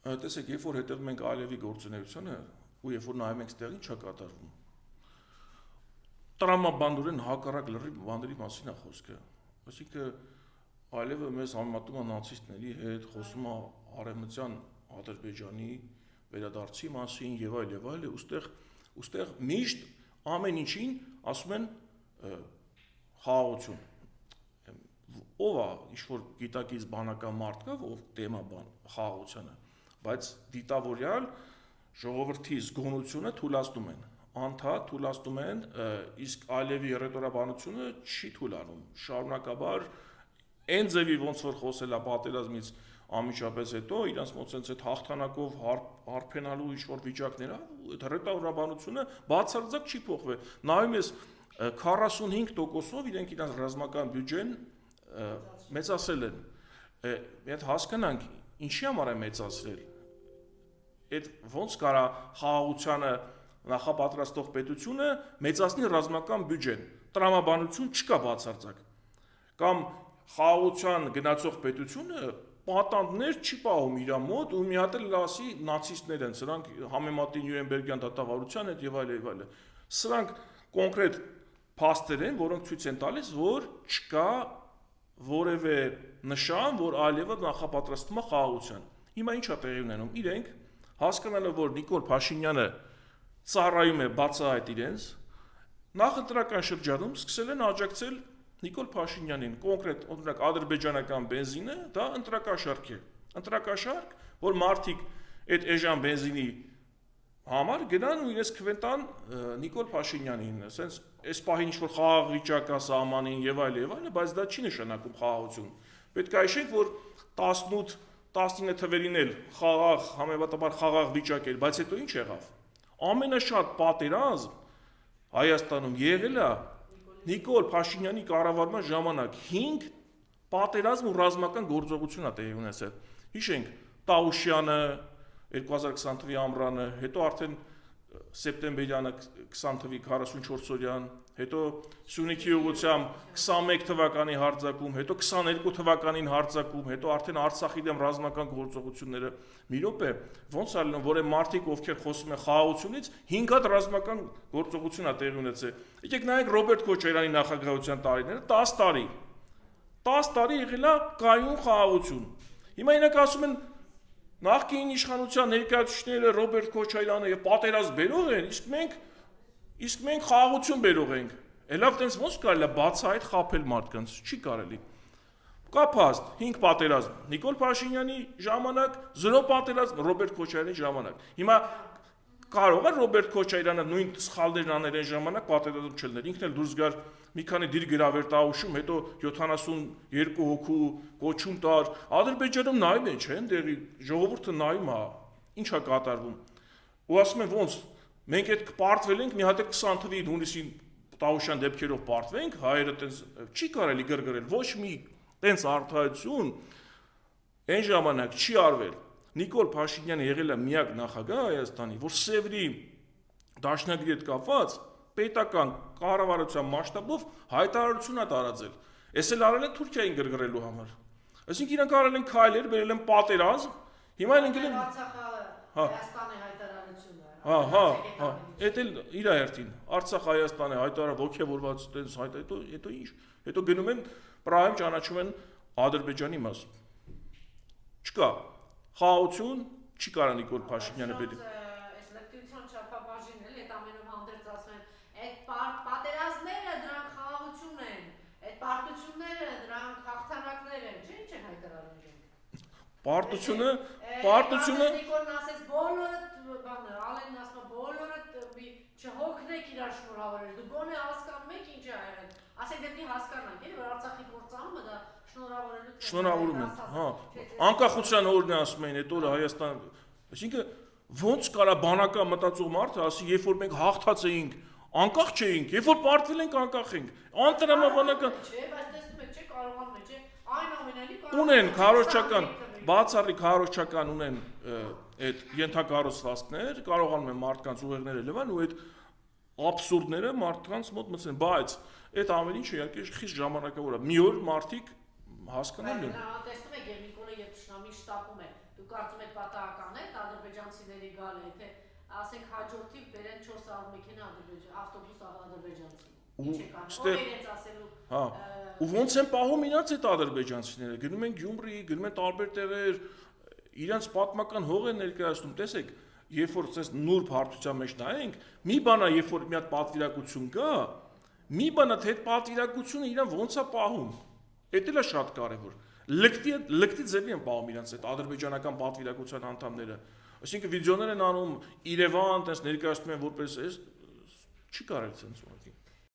Տեսեք, երբ որ հետևում ենք Ալիևի գործունեությանը, ու երբ որ նայում ենք ստեղին չա կատարվում, տրամաբանդորեն հակառակ լրիվ բաների մասին է խոսքը։ Այսինքն Ալիևը մեզ համեմատում է նացիստների հետ, խոսում է արևմտյան Ադրբեջանի վերադարձի մասին եւ այլ, ուստեղ միշտ ամեն ինչին ասում են խաղաղություն։ Ով է ինչ-որ գիտակից բանական մարդ կա, ով տեմա խաղաղությանը, բայց դիտավորյալ ժողովրդի զգոնությունը թույլատնում են, անդադ թույլատնում են, իսկ Ալիևի ռետորաբանությունը չի թույլանում, շարունակաբար այն ձևի ոնց որ խոսել է պատերազմից ամիջապես հետո, իրանց մոտ այդ հաղթանակով հարբենալու ինչ-որ վիճակներ է, այդ ռետորաբանությունը բացարձակ չի փոխվել, նայում ես 45%-ով իրենք իրանց ռազմական բյուջեն մեծացրել են, այդ հասկանանք, ինչի համար է մեծացրել, այդ ոնց կարա խաղաղությանը նախապատրաստող պետությունը մեծացնի ռազմական բյուջեն, տրամաբանություն չկա բացարձակ, կամ խաղաղության գնացող պետությունը պատանդներ չի պահում իր մոտ ու մի հատ էլ ասի նացիստներ են, սրանք համեմատի Նյուրնբերգյան դատավարության հետ եւ այլ, սրանք կոնկրետ փաստեր են, որոնք ցույց են տալիս, որ չկա որևէ նշան, որ Ալիևը նախապատրաստում է խաղաղության։ Հիմա ինչ է տեղի ունենում, իրենք հասկանալով, որ Նիկոլ Փաշինյանը ծառայում է բացահայտ իրենց, նախընտրական շրջանում սկսել են աջակցել Նիկոլ Փաշինյանին, կոնկրետ օրինակ ադրբեջանական բենզինը, դա ընտրակաշարք է, ընտրակաշարք, որ մարդիկ այդ էժան բենզինի համար գնան ու իրենց քվենտան Նիկոլ Փաշինյանին, ասենց այս պահին ինչ-որ խաղաղ վիճակ է սահմանին եւ այլ, բայց դա չի նշանակում խաղաղություն։ Պետք է հիշենք, որ 18-19 թվերին էլ խաղաղ, համեմատաբար խաղաղ վիճակ էր, բայց հետո ինչ եղավ։ Ամենաշատ պատերազմ Հայաստանում եղել է Նիկոլ Փաշինյանի կառավարման ժամանակ 5 պատերազմ ու ռազմական գործողություն է տեղի ունեցել։ Հիշենք Տաուշյանը 2020 թվականի ամռանը, հետո արդեն սեպտեմբերյանը 20 թվականի 44-օրյան, հետո Սյունիքի ուղղությամբ 21 թվականի հարձակում, հետո 22 թվականին հարձակում, հետո արդեն Արցախի դեմ ռազմական գործողությունները։ Մի րոպե, ոնց է լինում, որ մարդիկ ովքեր խոսում են խաղաղությունից 5 հատ ռազմական գործողություն է տեղի ունեցել։ Եկեք նայենք Ռոբերտ Քոչարյանի նախագահության տարիները, 10 տարի։ 10 տարի եղել է կայուն խաղաղություն։ Հիմա իրենք ասում են նախկին իշխանության ներկայացուցիչները Ռոբերտ Քոչարյանը եւ պատերազմ բերող են, իսկ մենք խաղաղություն բերող ենք։ Էլավ տենց ոնց կարելի է բացահայտ խաբել մարդկանց, չի կարելի։ Կա փաստ, 5 պատերազմ Նիկոլ Փաշինյանի ժամանակ, 0 պատերազմ Ռոբերտ Քոչարյանի ժամանակ։ Հիմա կարող է Ռոբերտ Քոչարյանը նույն սխալներն անել այն ժամանակ պատերազմ չլներ, ինքն էլ դուրս գար մի քանի դիր գրավեր Տաուշում, հետո 72 հոգու կոչում տար։ Ադրբեջանում նայում են, չէ՞, այնտեղի ժողովուրդը նայում է, ինչ է կատարվում։ Ու ասում են ոնց, մենք այդ պարտվել ենք, մի հատ 20 թվականի հունիսին Տաուշյան դեպքերով պարտվենք, հայերը տենց չի կարելի գրգռել, ոչ մի տենց արդարություն այն ժամանակ չի արվել։ Նիկոլ Փաշինյանը եղել է միակ նախագահ Հայաստանի, որ Սևրի դաշնագրի հետ կապված պետական կառավարության մասշտաբով հայտարարություն է տարածել։ Էս էլ արել են Թուրքիային գրգռելու համար։ Այսինքն իրանք արել են քայլեր, բերել են պատերազմ, հիմա են ընկել են Հայաստանի հայտարարությունը։ Էդ էլ իր հերթին Արցախ Հայաստանի հայտարարը ողջավորված տենց հետո ինչ։ Հետո գնում են Պրահայում ճանաչում են Ադրբեջանի մաս։ Չկա խաղաղություն, չի կարա Նիկոլ Փաշինյանը բերի։ Այս լեկտիվության չափաբաժին էլ այդ ամենով հանդերձ ասում են, այդ պատերազմները դրանք խաղաղություն են, այդ պարտությունները դրանք հաղթանակներ են, չէ՞ ինչ են հայտարարում իրենք։ Պարտությունը Նիկոլն ասեց բոլորը բանը, Ալենն ասում է բոլորը չհոգնեք իրար շնորհավորել, դու գոնե հասկանում եք ինչ է եղել։ Ասենք դեպի հասկանանք, էլի որ Արցախի կործանումը դա շնորհավորում են, անկախության օրն է ասում են, այդ օրը Հայաստան, այսինքն ոնց կարա բանական մտածող մարդը ասի, երբ որ մենք հաղթած էինք, անկախ չէինք, երբ որ պարտվել ենք, անկախ ենք, անտրամաբանական։ Չէ, բայց տեսնում եք, չէ, կարողանում է, չէ, այն ամենալի ունեն քարոզչական, բացառիկ քարոզչական ունեն այդ ենթակառուցվածքներ, կարողանում են մարդկանց ուղեղները լվան ու այդ աբսուրդները մարդկանց մոտ մտցնեն, բայց այդ ամեն ինչը իհարկե խիստ ժամանակավոր է։ Մի օր մարդիկ հասկանալու են։ Տեսնում եք, Նիկոլը երբ Շնամին շտապում է, դու կարծում եք պատահական ադրբեջանցիների գալը, եթե ասենք հաջորդիվ բերեն 400 մեքենա ավտոբուս ադրբեջանցի։ Ինչ է կան, ով իրենց ասելու։ Հա, ու ոնց են պահում իրաց այդ ադրբեջանցիները, գնում են Գյումրի, գնում են տարբեր տեղեր, իրենց պատմական հող են ներկայացնում, տեսեք, երբ որ ցես նուրբ հարթության մեջ նայենք, մի բանա, երբ որ մի հատ պատվիրակություն կա, մի բանա թե այդ պատվիրակությունը իրան ոնց է պահում։ Էդ էլ է շատ կարևոր։ Լկտի ձևի են պահում իրենց այդ ադրբեջանական պատվիրակության անդամները։ Այսինքն վիդեոներ են անում Երևան, տես ներկայացնում են որպես չի կարելի ցենց ուղղակի։